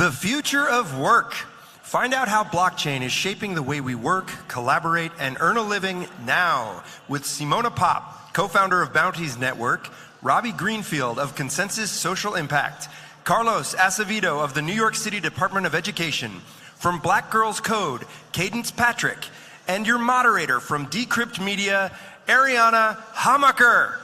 The future of work. Find out how blockchain is shaping the way we work, collaborate, and earn a living now with Simona Pop, co-founder of Bounties Network, Robbie Greenfield of Consensus Social Impact, Carlos Acevedo of the New York City Department of Education, from Black Girls Code, Cadence Patrick, and your moderator from Decrypt Media, Ariana Hamacher.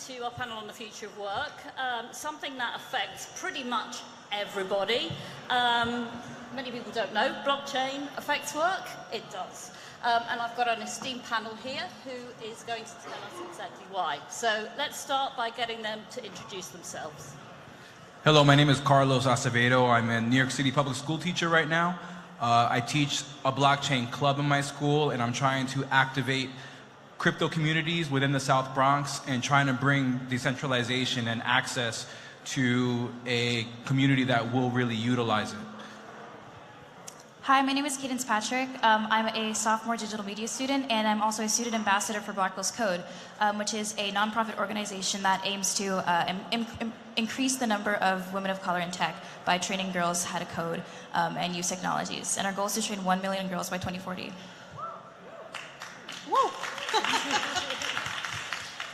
To our panel on the future of work, something that affects pretty much everybody. Many people don't know, blockchain affects work? It does. And I've got an esteemed panel here who is going to tell us exactly why. So let's start by getting them to introduce themselves. Hello, my name is Carlos Acevedo. I'm a New York City public school teacher right now. I teach a blockchain club in my school, and I'm trying to activate crypto communities within the South Bronx and trying to bring decentralization and access to a community that will really utilize it. Hi, my name is Cadence Patrick. I'm a sophomore digital media student, and I'm also a student ambassador for Black Girls Code, which is a nonprofit organization that aims to increase the number of women of color in tech by training girls how to code and use technologies. And our goal is to train 1 million girls by 2040. Woo!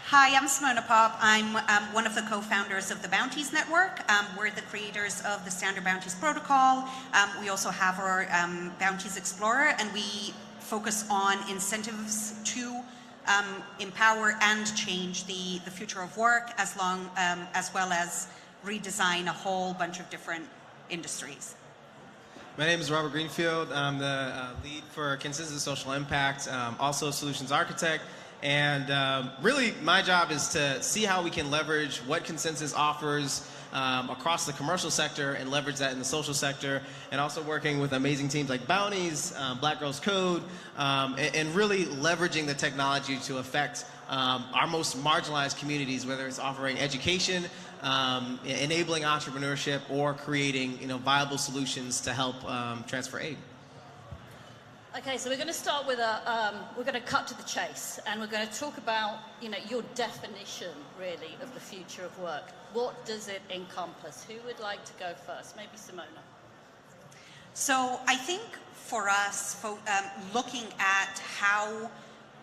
Hi, I'm Simona Pop. I'm one of the co-founders of the Bounties Network. We're the creators of the Standard Bounties Protocol. We also have our Bounties Explorer, and we focus on incentives to empower and change the future of work, as well as redesign a whole bunch of different industries. My name is Robert Greenfield. I'm the lead for Consensus Social Impact, also a solutions architect. And really, my job is to see how we can leverage what Consensus offers across the commercial sector and leverage that in the social sector, and also working with amazing teams like Bounties, Black Girls Code, and really leveraging the technology to affect our most marginalized communities, whether it's offering education, enabling entrepreneurship, or creating viable solutions to help transfer aid. Okay, so we're going to start with we're going to cut to the chase, and we're going to talk about your definition really of the future of work. What does it encompass? Who would like to go first? Maybe Simona. So I think for us, looking at how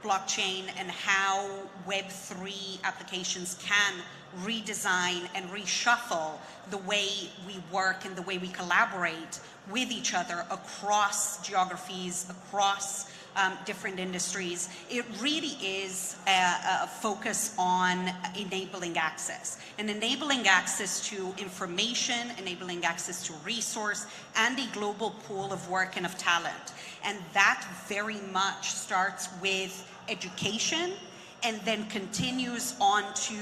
blockchain and how Web3 applications can redesign and reshuffle the way we work and the way we collaborate with each other across geographies, across different industries, it really is a focus on enabling access. And enabling access to information, enabling access to resource, and a global pool of work and of talent. And that very much starts with education and then continues on to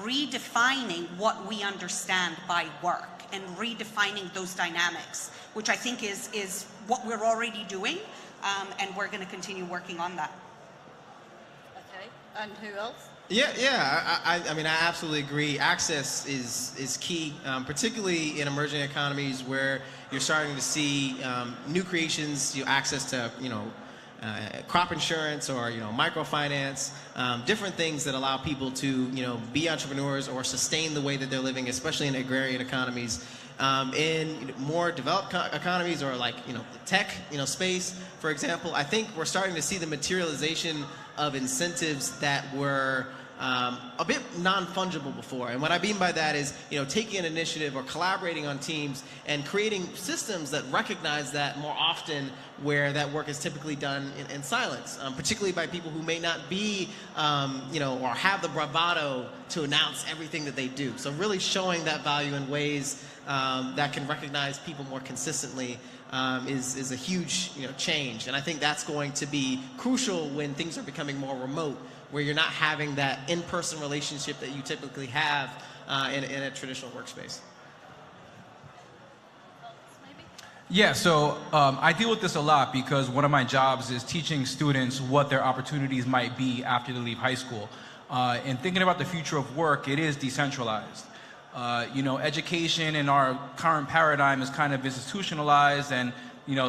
redefining what we understand by work and redefining those dynamics, which I think is what we're already doing, and we're going to continue working on that. Okay, and who else? Yeah. I mean, I absolutely agree. Access is key, particularly in emerging economies where you're starting to see new creations, access to crop insurance or microfinance, different things that allow people to be entrepreneurs or sustain the way that they're living, especially in agrarian economies. In more developed economies or like the tech space, for example, I think we're starting to see the materialization of incentives that were a bit non-fungible before. And what I mean by that is, taking an initiative or collaborating on teams and creating systems that recognize that more often where that work is typically done in silence, particularly by people who may not be, or have the bravado to announce everything that they do. So really showing that value in ways that can recognize people more consistently is a huge change. And I think that's going to be crucial when things are becoming more remote, where you're not having that in-person relationship that you typically have in a traditional workspace. Yeah, so I deal with this a lot because one of my jobs is teaching students what their opportunities might be after they leave high school. And thinking about the future of work, it is decentralized. Education in our current paradigm is kind of institutionalized, and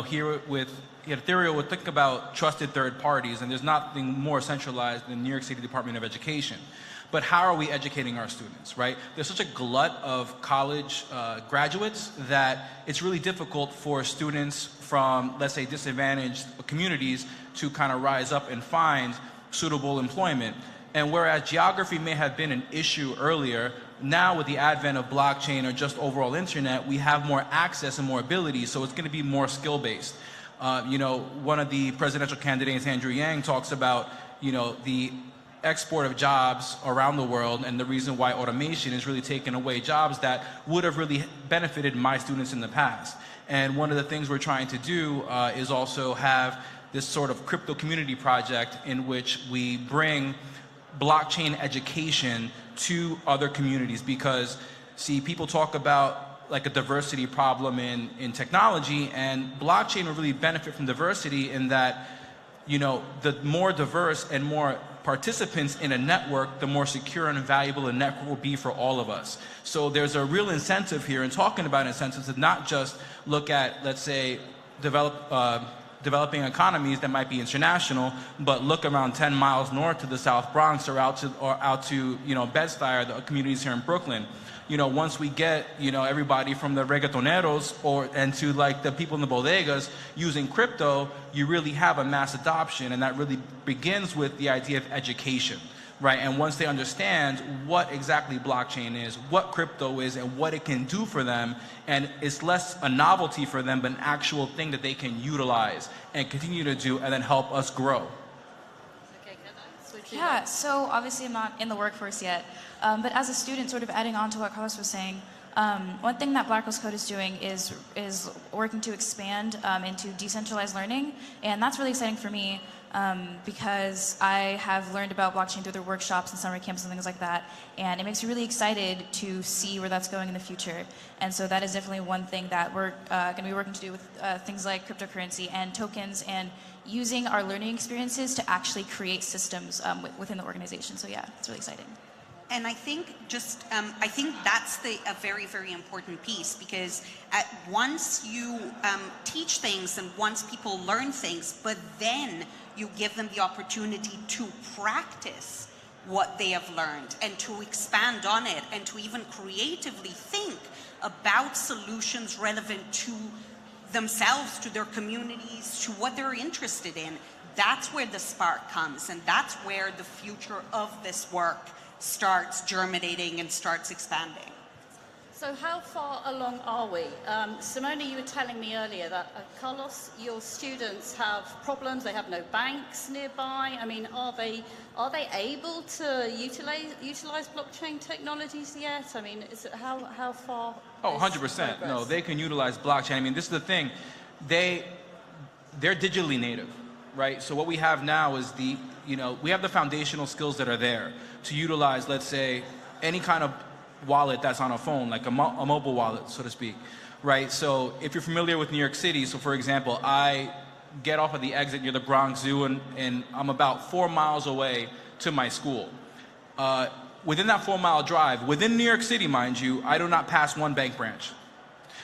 here with Ethereal, we think about trusted third parties, and there's nothing more centralized than the New York City Department of Education. But how are we educating our students, right? There's such a glut of college graduates that it's really difficult for students from, let's say, disadvantaged communities to kind of rise up and find suitable employment. And whereas geography may have been an issue earlier, now with the advent of blockchain or just overall internet, we have more access and more ability, so it's going to be more skill-based. One of the presidential candidates, Andrew Yang, talks about, the export of jobs around the world, and the reason why automation is really taking away jobs that would have really benefited my students in the past. And one of the things we're trying to do is also have this sort of crypto community project in which we bring blockchain education to other communities, because see, people talk about like a diversity problem in technology, and blockchain will really benefit from diversity in that, the more diverse and more participants in a network, the more secure and valuable a network will be for all of us. So there's a real incentive here in talking about incentives to not just look at, let's say, developing economies that might be international, but look around 10 miles north to the South Bronx or out to Bed-Stuy, the communities here in Brooklyn. Once we get, everybody from the reggaetoneros and to like the people in the bodegas using crypto, you really have a mass adoption, and that really begins with the idea of education, right? And once they understand what exactly blockchain is, what crypto is, and what it can do for them, and it's less a novelty for them, but an actual thing that they can utilize and continue to do and then help us grow. Yeah, so obviously I'm not in the workforce yet, but as a student, sort of adding on to what Carlos was saying, one thing that Blackwell's Code is doing is working to expand into decentralized learning, and that's really exciting for me because I have learned about blockchain through their workshops and summer camps and things like that, and it makes me really excited to see where that's going in the future. And so that is definitely one thing that we're going to be working to do with things like cryptocurrency and tokens, and using our learning experiences to actually create systems within the organization. So yeah, it's really exciting. And I think I think that's a very, very important piece, because once you teach things and once people learn things, but then you give them the opportunity to practice what they have learned and to expand on it and to even creatively think about solutions relevant to themselves, to their communities, to what they're interested in. That's where the spark comes, and that's where the future of this work starts germinating and starts expanding. So how far along are we? Simona, you were telling me earlier that, Carlos, your students have problems, they have no banks nearby. I mean, are they able to utilize blockchain technologies yet? I mean, how far? Oh, 100%. No, they can utilize blockchain. I mean, this is the thing. They're digitally native, right? So what we have now is we have the foundational skills that are there to utilize, let's say, any kind of wallet that's on a phone, like a mobile wallet, so to speak, right? So if you're familiar with New York City, so for example, I get off of the exit near the Bronx Zoo, and I'm about 4 miles away to my school. Within that 4-mile drive, within New York City, mind you, I do not pass one bank branch.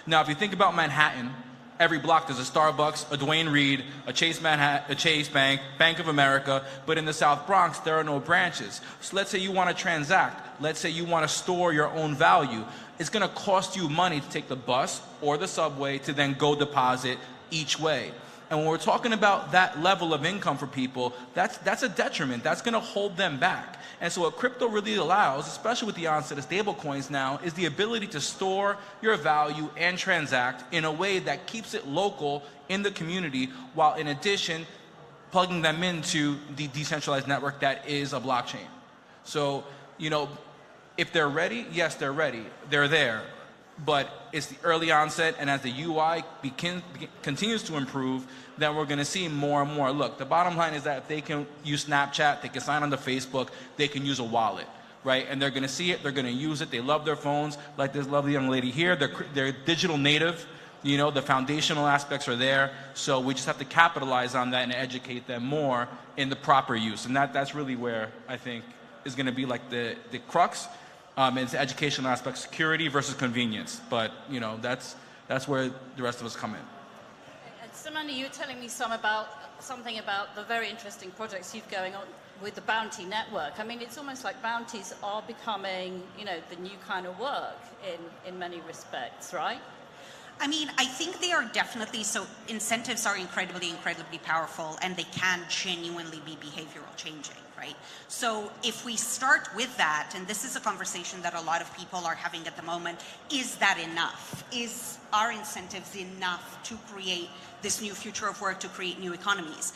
Now, if you think about Manhattan, every block there's a Starbucks, a Duane Reade, a Chase Bank, Bank of America, but in the South Bronx, there are no branches. So let's say you want to transact. Let's say you want to store your own value. It's going to cost you money to take the bus or the subway to then go deposit each way. And when we're talking about that level of income for people, that's a detriment. That's going to hold them back. And so what crypto really allows, especially with the onset of stable coins now, is the ability to store your value and transact in a way that keeps it local in the community, while in addition plugging them into the decentralized network that is a blockchain. So, if they're ready, yes, they're ready. They're there. But it's the early onset, and as the UI continues to improve, then we're going to see more and more. Look, the bottom line is that if they can use Snapchat, they can sign on to Facebook, they can use a wallet, right? And they're going to see it, they're going to use it, they love their phones, like this lovely young lady here, they're digital native, You know, the foundational aspects are there, so we just have to capitalize on that and educate them more in the proper use. And that's really where I think is going to be like the crux. It's the educational aspect, security versus convenience. But, you know, that's where the rest of us come in. And Samantha, you were telling me something about the very interesting projects you've going on with the bounty network. I mean, it's almost like bounties are becoming, you know, the new kind of work in many respects, right? I mean, I think they are definitely, so incentives are incredibly, incredibly powerful, and they can genuinely be behavioral changing, right? So if we start with that, and this is a conversation that a lot of people are having at the moment, is that enough? Are incentives enough to create this new future of work, to create new economies?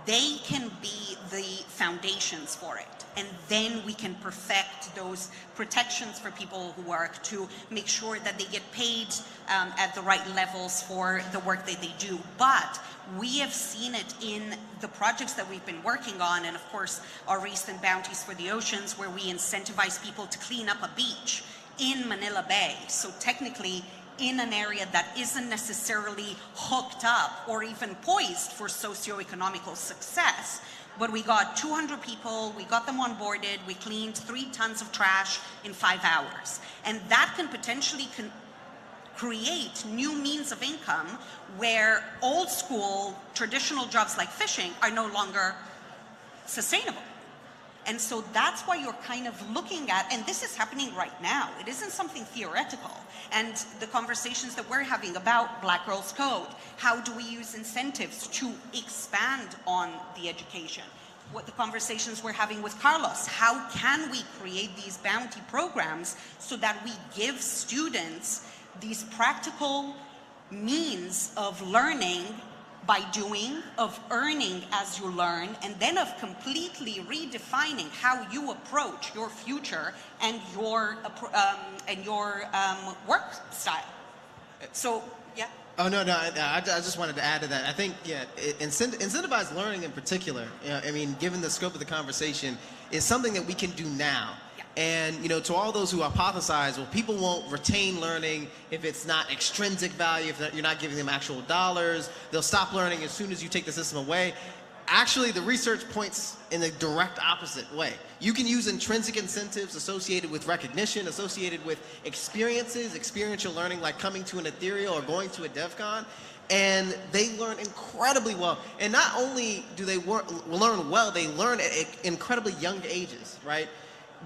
They can be the foundations for it. And then we can perfect those protections for people who work to make sure that they get paid at the right levels for the work that they do. But we have seen it in the projects that we've been working on, and of course our recent Bounties for the Oceans, where we incentivize people to clean up a beach in Manila Bay. So technically in an area that isn't necessarily hooked up or even poised for socioeconomical success. But we got 200 people, we got them onboarded, we cleaned 3 tons of trash in 5 hours. And that can potentially create new means of income where old school traditional jobs like fishing are no longer sustainable. And so that's why you're kind of looking at, and this is happening right now, it isn't something theoretical. And the conversations that we're having about Black Girls Code, how do we use incentives to expand on the education? What the conversations we're having with Carlos, how can we create these bounty programs so that we give students these practical means of learning by doing, of earning as you learn, and then of completely redefining how you approach your future and your work style. So, yeah. Oh, no, I just wanted to add to that. I think, yeah, incentivized learning in particular, you know, I mean, given the scope of the conversation, is something that we can do now. And, you know, to all those who hypothesize, well, people won't retain learning if it's not extrinsic value, if you're not giving them actual dollars. They'll stop learning as soon as you take the system away. Actually, the research points in the direct opposite way. You can use intrinsic incentives associated with recognition, associated with experiences, experiential learning, like coming to an Ethereal or going to a DevCon, and they learn incredibly well. And not only do they learn well, they learn at incredibly young ages, right?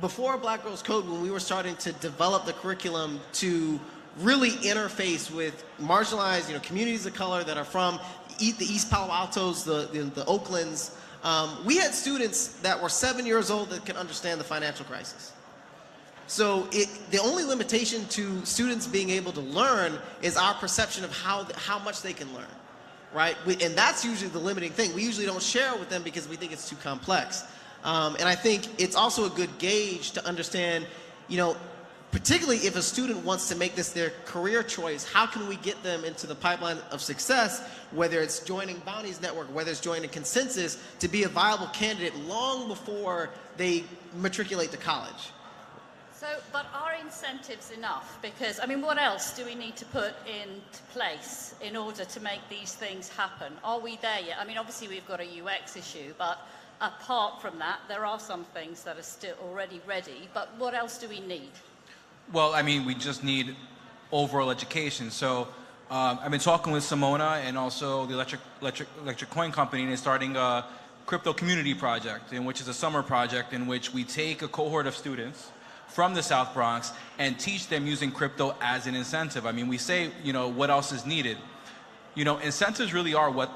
Before Black Girls Code, when we were starting to develop the curriculum to really interface with marginalized, you know, communities of color that are from the East Palo Altos, the Oaklands, we had students that were 7 years old that could understand the financial crisis. So the only limitation to students being able to learn is our perception of how much they can learn, right? And that's usually the limiting thing. We usually don't share it with them because we think it's too complex. And I think it's also a good gauge to understand, you know, particularly if a student wants to make this their career choice, how can we get them into the pipeline of success, whether it's joining Bounties Network, whether it's joining Consensus, to be a viable candidate long before they matriculate to college. So, but are incentives enough? Because, I mean, what else do we need to put into place in order to make these things happen? Are we there yet? I mean, obviously we've got a UX issue, but apart from that, there are some things that are still already ready, but what else do we need? Well, I mean, we just need overall education. So I've been talking with Simona and also the Electric Coin Company, and they're starting a crypto community project, in which is a summer project in which we take a cohort of students from the South Bronx and teach them using crypto as an incentive. I mean, we say, you know, what else is needed? You know, incentives really are what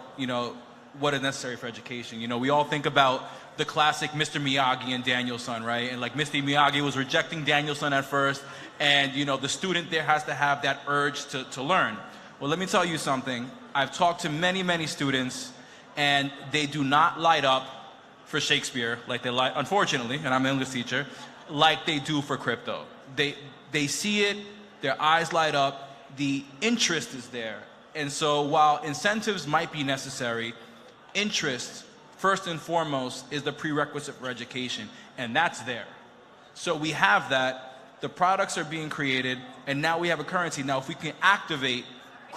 is necessary for education. You know, we all think about the classic Mr. Miyagi and Daniel-san, right? And like Mr. Miyagi was rejecting Daniel-san at first, and you know, the student there has to have that urge to learn. Well, let me tell you something. I've talked to many, many students, and they do not light up for Shakespeare like they light, unfortunately, and I'm an English teacher, like they do for crypto. They see it, their eyes light up, the interest is there. And so while incentives might be necessary, interest, first and foremost, is the prerequisite for education, and that's there. So we have that, the products are being created, and now we have a currency. Now if we can activate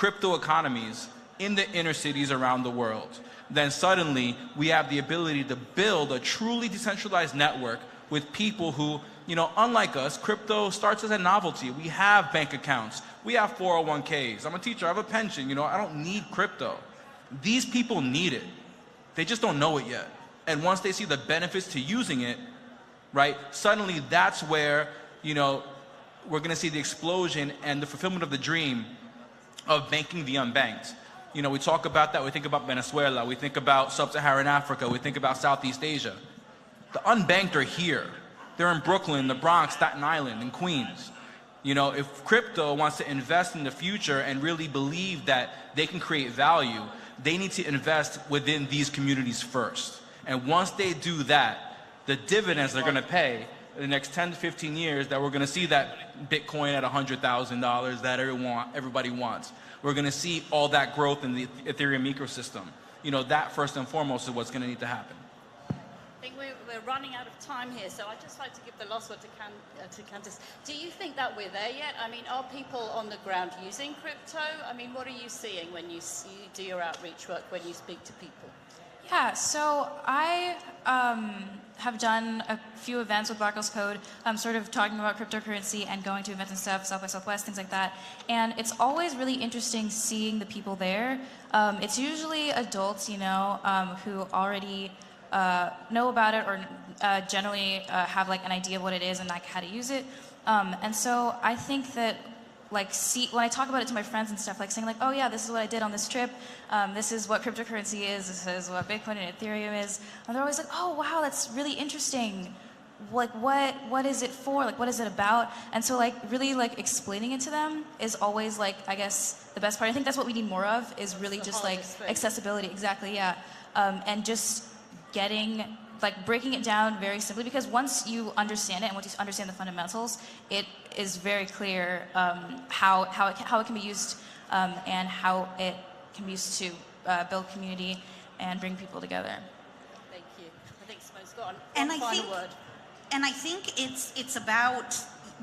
crypto economies in the inner cities around the world, then suddenly we have the ability to build a truly decentralized network with people who, you know, unlike us, crypto starts as a novelty. We have bank accounts, we have 401ks. I'm a teacher, I have a pension, you know, I don't need crypto. These people need it. They just don't know it yet. And once they see the benefits to using it, right, suddenly that's where, you know, we're gonna see the explosion and the fulfillment of the dream of banking the unbanked. You know, we talk about that, we think about Venezuela, we think about Sub-Saharan Africa, we think about Southeast Asia. The unbanked are here. They're in Brooklyn, the Bronx, Staten Island, and Queens. You know, if crypto wants to invest in the future and really believe that they can create value, they need to invest within these communities first. And once they do that, the dividends they're gonna pay in the next 10 to 15 years, that we're gonna see that Bitcoin at $100,000 that everybody wants. We're gonna see all that growth in the Ethereum ecosystem. You know, that first and foremost is what's gonna need to happen. I think we're running out of time here, so I'd just like to give the last word to Candice. Do you think that we're there yet? I mean, are people on the ground using crypto? I mean, what are you seeing when you do your outreach work, when you speak to people? Yeah, so I have done a few events with Black Girls Code, sort of talking about cryptocurrency and going to events and stuff, South by Southwest, things like that. And it's always really interesting seeing the people there. It's usually adults, you know, who already know about it or generally have like an idea of what it is and like how to use it. And so I think that like when I talk about it to my friends and stuff, like saying like, oh yeah, this is what I did on this trip, this is what cryptocurrency is, this is what Bitcoin and Ethereum is, and they're always like, oh wow, that's really interesting. Like what is it for? Like what is it about? And so like really like explaining it to them is always like, I guess the best part. I think that's what we need more of, is really just like accessibility. Exactly, yeah. And just breaking it down very simply, because once you understand it and once you understand the fundamentals, it is very clear how it can be used and how it can be used to build community and bring people together. Thank you. I think Simone's got And one final word. And I think it's about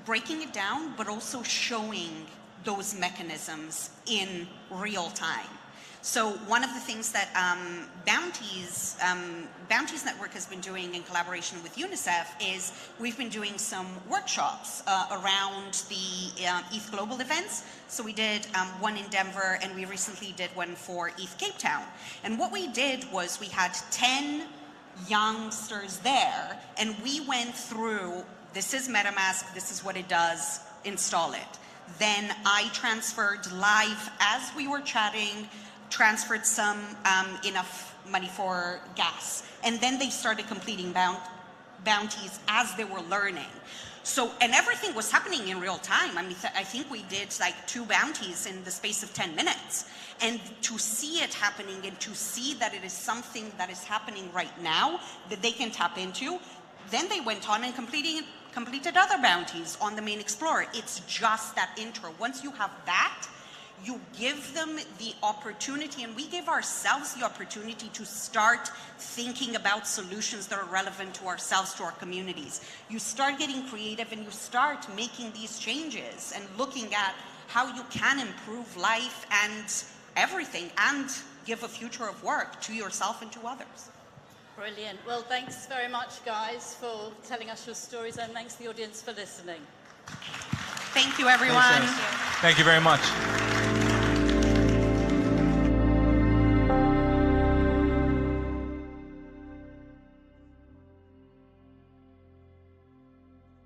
breaking it down, but also showing those mechanisms in real time. So one of the things that Bounties Network has been doing in collaboration with UNICEF is we've been doing some workshops around the ETH Global events. So we did one in Denver, and we recently did one for ETH Cape Town. And what we did was we had 10 youngsters there, and we went through, this is MetaMask, this is what it does, install it. Then I transferred live as we were chatting, transferred some enough money for gas, and then they started completing bounties as they were learning. So, and everything was happening in real time. I mean, I think we did like 2 bounties in the space of 10 minutes. And to see it happening and to see that it is something that is happening right now that they can tap into, then they went on and completed other bounties on the main Explorer. It's just that intro. Once you have that, you give them the opportunity, and we give ourselves the opportunity to start thinking about solutions that are relevant to ourselves, to our communities. You start getting creative and you start making these changes and looking at how you can improve life and everything and give a future of work to yourself and to others. Brilliant. Well, thanks very much, guys, for telling us your stories, and thanks to the audience for listening. Thank you, everyone. Thank you very much.